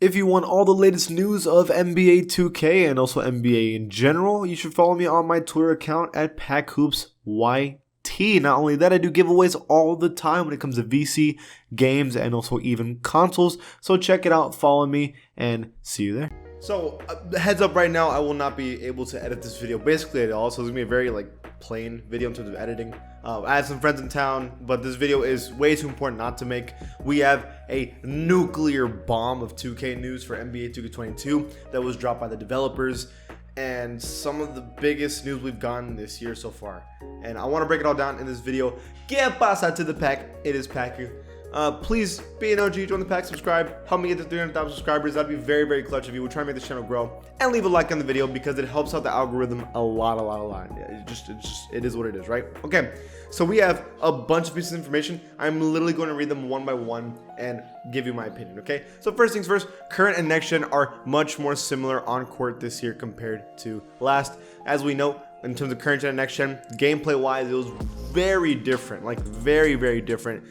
If you want all the latest news of NBA 2K and also NBA in general, you should follow me on my Twitter account at PackHoopsYT. Not only that, I do giveaways all the time when it comes to VC, games, and also even consoles. So check it out, follow me, and see you there. So, heads up right now, I will not be able to edit this video basically at all. So it's going to be a very plain video in terms of editing. I had some friends in town, but this video is way too important not to make. We have a nuclear bomb of 2K news for NBA 2K22 that was dropped by the developers, and some of the biggest news we've gotten this year so far. And I want to break it all down in this video. ¿Qué pasa to the pack? It is Packer. Please be an OG, join the pack, subscribe, help me get to 300,000 subscribers. That'd be very, very clutch of you. We're trying to make this channel grow, and leave a like on the video because it helps out the algorithm a lot. Yeah, it is what it is, right? Okay, so we have a bunch of pieces of information. I'm literally going to read them one by one and give you my opinion, okay? So first things first, current and next gen are much more similar on court this year compared to last. As we know, in terms of current gen and next gen, gameplay wise, it was very different, very, very different.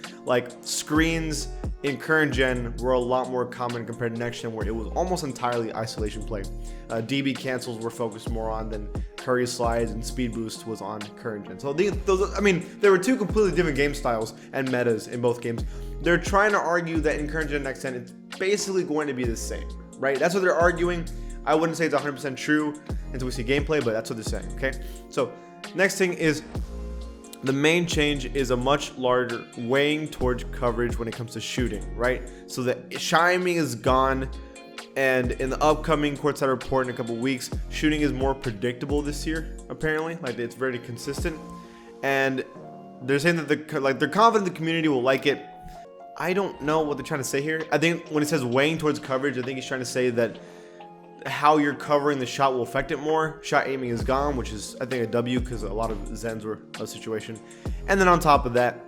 Screens in current gen were a lot more common compared to next gen, where it was almost entirely isolation play. DB cancels were focused more on than Curry slides, and speed boost was on current gen. So there were two completely different game styles and metas in both games. They're trying to argue that in current gen, next gen, it's basically going to be the same, right? That's what they're arguing. I wouldn't say it's 100% true until we see gameplay, but that's what they're saying, okay? So next thing is the main change is a much larger weighing towards coverage when it comes to shooting, right? So the chiming is gone, and in the upcoming courtside report in a couple weeks, shooting is more predictable this year, apparently. It's very consistent, and they're saying that they're confident the community will like it. I don't know what they're trying to say here. I think when it says weighing towards coverage, I think he's trying to say that how you're covering the shot will affect it more. Shot aiming is gone, which is, I think, a W because a lot of Zens were a situation. And then on top of that,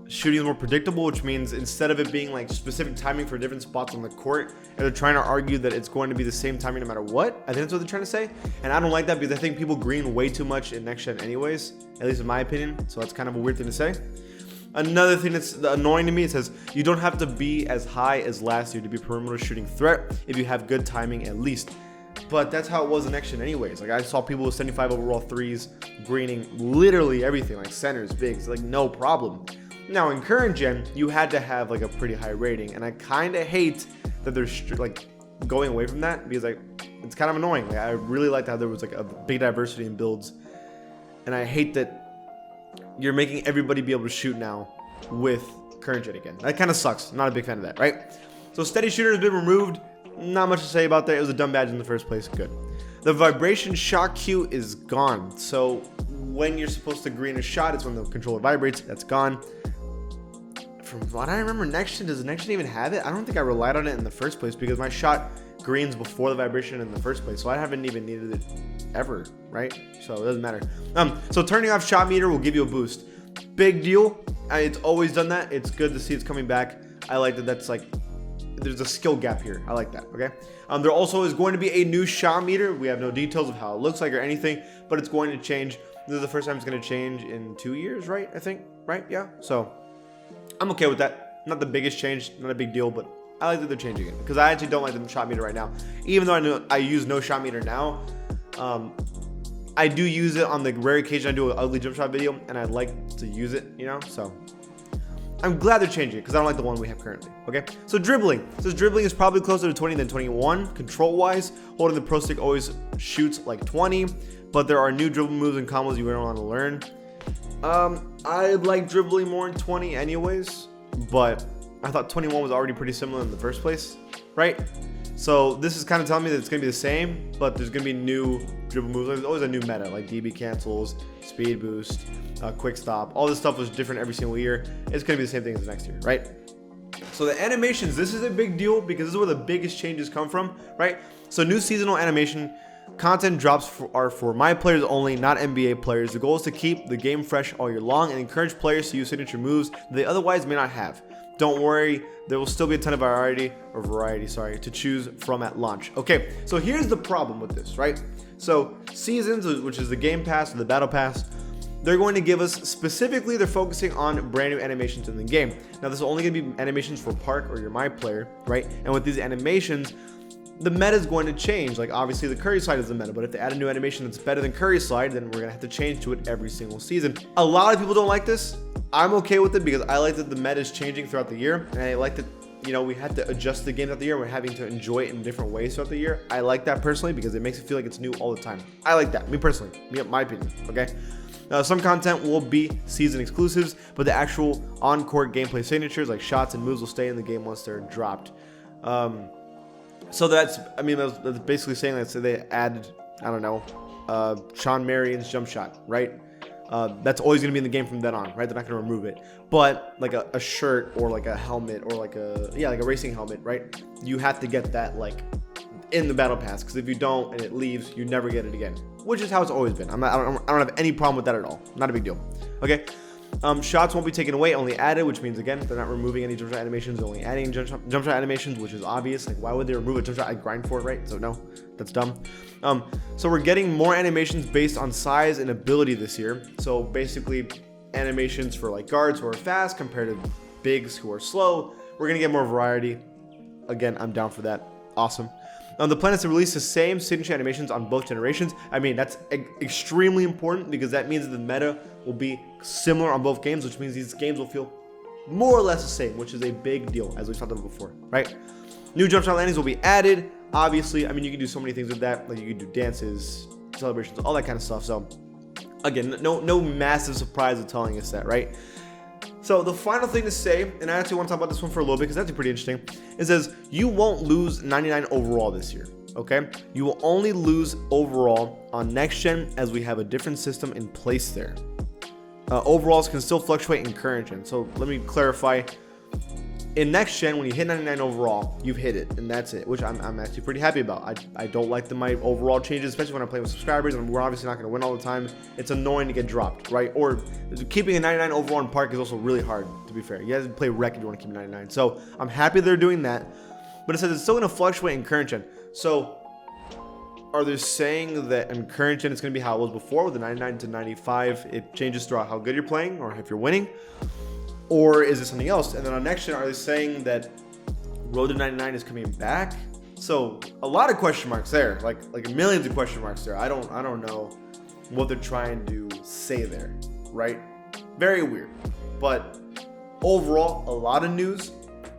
shooting is more predictable, which means instead of it being specific timing for different spots on the court, they're trying to argue that it's going to be the same timing no matter what. I think that's what they're trying to say. And I don't like that because I think people green way too much in next gen anyways, at least in my opinion. So that's kind of a weird thing to say. Another thing that's annoying to me, it says you don't have to be as high as last year to be a perimeter shooting threat if you have good timing at least. But that's how it was in next gen anyways. I saw people with 75 overall threes greening literally everything, centers, bigs, no problem. Now in current gen, you had to have a pretty high rating, and I kind of hate that they're going away from that because it's kind of annoying. I really liked how there was a big diversity in builds, and I hate that you're making everybody be able to shoot now with current gen again. That kind of sucks. Not a big fan of that, right? So steady shooter has been removed. Not much to say about that. It was a dumb badge in the first place. Good. The vibration shot cue is gone. So when you're supposed to green a shot, it's when the controller vibrates. That's gone. From what I remember, next gen, does next gen even have it? I don't think I relied on it in the first place because my shot greens before the vibration in the first place, so I haven't even needed it ever, right? So it doesn't matter. So turning off shot meter will give you a boost. Big deal. It's always done that. It's good to see it's coming back. I like that. That's there's a skill gap here. I like that. Okay. There also is going to be a new shot meter. We have no details of how it looks like or anything, but it's going to change. This is the first time it's going to change in 2 years, right? I think, right? Yeah. So I'm okay with that. Not the biggest change, not a big deal, but I like that they're changing it because I actually don't like the shot meter right now. Even though I know I use no shot meter now, I do use it on the rare occasion I do an ugly jump shot video, and I like to use it, so I'm glad they're changing it because I don't like the one we have currently. Okay, so dribbling. It says dribbling is probably closer to 20 than 21 control wise. Holding the pro stick always shoots 20, but there are new dribble moves and combos you don't want to learn. I like dribbling more in 20 anyways, but I thought 21 was already pretty similar in the first place, right? So this is kind of telling me that it's going to be the same, but there's going to be new dribble moves. There's always a new meta, like DB cancels, speed boost, quick stop. All this stuff was different every single year. It's going to be the same thing as the next year, right? So the animations, this is a big deal because this is where the biggest changes come from, right? So new seasonal animation content drops are for my players only, not NBA players. The goal is to keep the game fresh all year long and encourage players to use signature moves they otherwise may not have. Don't worry, there will still be a ton of variety to choose from at launch. Okay, so here's the problem with this, right? So seasons, which is the game pass or the battle pass, they're going to give us, specifically, they're focusing on brand new animations in the game. Now, this is only going to be animations for Park or your My Player, right? And with these animations, the meta is going to change. Like, obviously, the Curry Slide is the meta, but if they add a new animation that's better than Curry Slide, then we're going to have to change to it every single season. A lot of people don't like this. I'm okay with it because I like that the meta is changing throughout the year, and I like that, you know, we had to adjust the game throughout the year. We're having to enjoy it in different ways throughout the year. I like that personally because it makes it feel like it's new all the time. I like that, me personally, my opinion, okay? Some content will be season exclusives, but the actual on-court gameplay signatures like shots and moves will stay in the game once they're dropped. So that's basically saying that, so they added, I don't know, Sean Marion's jump shot, right? That's always going to be in the game from then on, right? They're not going to remove it. But like a shirt or like a helmet or like a racing helmet, right? You have to get that like in the battle pass, because if you don't and it leaves, you never get it again, which is how it's always been. I don't have any problem with that at all. Not a big deal. Okay. Shots won't be taken away, only added, which means, again, they're not removing any jump shot animations, they're only adding jump shot animations, which is obvious. Like, why would they remove a jump shot? I grind for it, right? So no, that's dumb. So we're getting more animations based on size and ability this year. So basically, animations for like guards who are fast compared to bigs who are slow. We're gonna get more variety. Again, I'm down for that. Awesome. The plan is to release the same signature animations on both generations. I mean, that's extremely important because that means that the meta will be similar on both games, which means these games will feel more or less the same, which is a big deal, as we've talked about before, right? New jump shot landings will be added. Obviously, I mean, you can do so many things with that. Like, you can do dances, celebrations, all that kind of stuff. So, again, no massive surprise of telling us that, right? So the final thing to say, and I actually want to talk about this one for a little bit because that's pretty interesting, it says you won't lose 99 overall this year, okay? You will only lose overall on next gen as we have a different system in place there. Overalls can still fluctuate in current gen. So let me clarify. In next gen, when you hit 99 overall, you've hit it, and that's it, which I'm actually pretty happy about. I don't like my overall changes, especially when I'm playing with subscribers, and we're obviously not going to win all the time. It's annoying to get dropped, right? Or keeping a 99 overall in Park is also really hard, to be fair. You guys play Rec if you want to keep 99. So I'm happy they're doing that, but it says it's still going to fluctuate in current gen. So are they saying that in current gen it's going to be how it was before with the 99 to 95? It changes throughout how good you're playing or if you're winning? Or is it something else? And then on next gen, are they saying that Road to 99 is coming back? So a lot of question marks there, like millions of question marks there. I don't know what they're trying to say there, right? Very weird. But overall, a lot of news.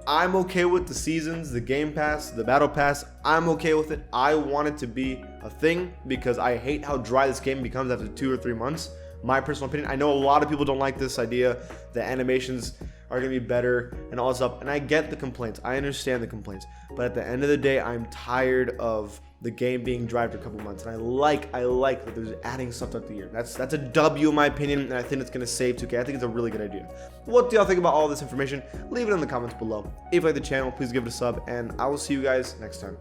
I'm okay with the seasons, the game pass, the battle pass. I'm okay with it. I want it to be a thing because I hate how dry this game becomes after 2 or 3 months. My personal opinion. I know a lot of people don't like this idea that animations are going to be better and all this stuff, and I get the complaints. I understand the complaints, but at the end of the day, I'm tired of the game being dry for a couple months, and I like that there's adding stuff throughout the year. That's a W in my opinion, and I think it's going to save 2K. I think it's a really good idea. What do y'all think about all this information? Leave it in the comments below. If you like the channel, please give it a sub, and I will see you guys next time.